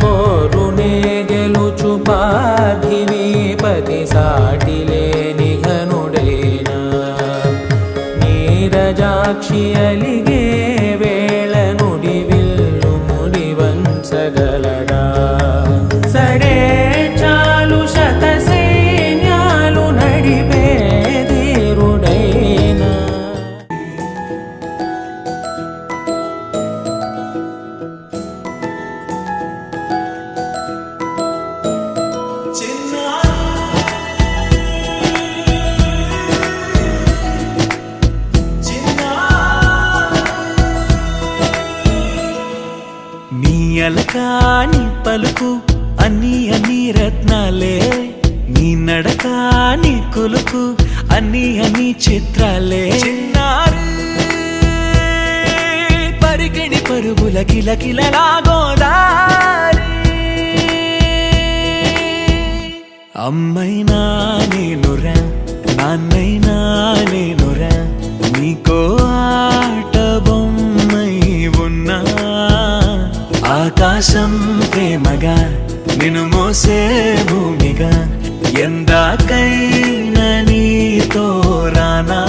పోరునే గెలుచు పార్థివీపతి సాటిలేని ఘనుడేనా నీరజాక్షి అలిగే వేళ నుడి విల్లు ముడి వంచగలడా సడే చాలు శత సైన్యాలు నడిపే ధీరుడైనా నీ అలకాని పలుకు అన్ని అన్ని రత్నాలే నీ నడక నీ కొలుకు అన్ని అన్ని చిత్రాలే చిన్నారు పరికిణి పరుగుల కిలకిలలా గోదారి అమ్మైనా నేనురా నాన్నైనా నేనురా నీకో ఆట బొమ్మై ఉన్నా ఆకాశం ప్రేమగా నిన్ను మోసే భూమిగా ఎందాకైనా నీతో రానా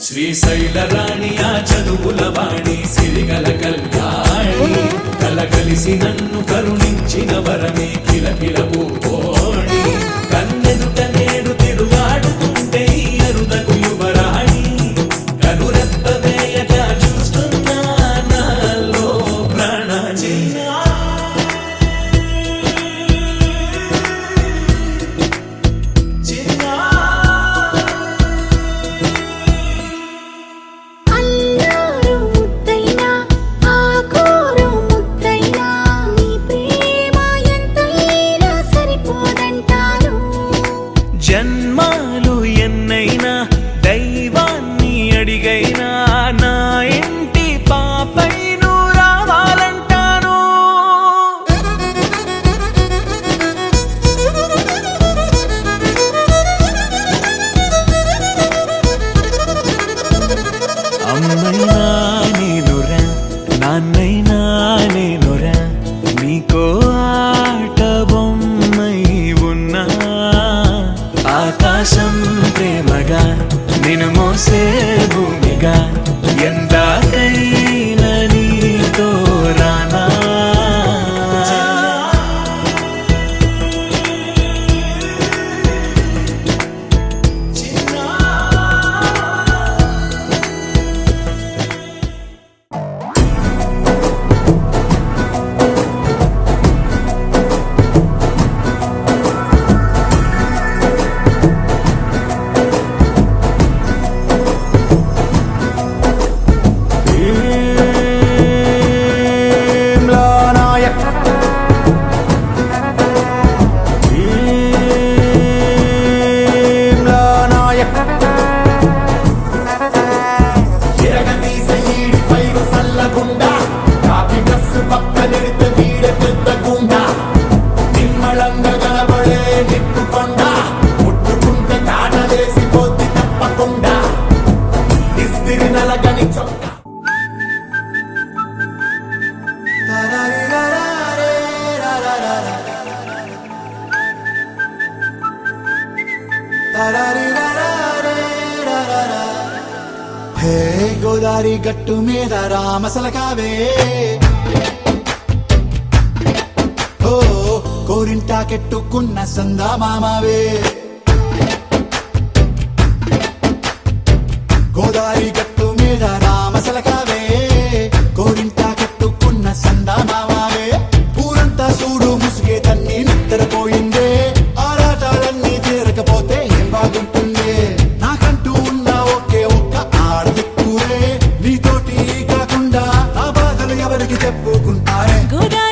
శ్రీశైల రాణి ఆ చదువుల వాణి సిరిగల కళ్యాణి కలగలిసి నన్ను కరుణించిన వరమే కిలకిల పూకోణి కన్నెదుట నేడు తిరుగాడుతుంటే అరుదకు యువరాణి కనురెప్ప వేయక చూస్తున్నా నాలో ప్రాణాజీ జన్మాలు ఎన్నైనా దైవాన్ని అడిగైనా నా ఇంటి పాపైను రావాలంటాను అమ్మైనా నేనురా నాన్నైనా నేనురా నీకో ఆట బొమ్మై ఉన్నా ఆకాశం ప్రేమగా నిన్ను మోసే భూమిగా ఎందాకైనా నీతో రానా హే గోదారి గట్టు మీద రామసలకావే ఓ కోరింటా కెట్టుకున్న సందా మామావే గోదారి గట్టు మీద రామసలకావే కోరింటా కెట్టుకున్న సందా మామావే ఊరంతా చూడు ముసుగే తన్ని నిద్రపోయిందే ఆరాటాలన్నీ తీరకపోతే ఏం బాగుంటుందే నాకంటూ ఉన్న ఒకే ఒక్క ఆడదిక్కురే నీతోటి కాకుండా ఆ బాధలు ఎవరికి చెప్పుకు చేసుకుంటారే గోదావరి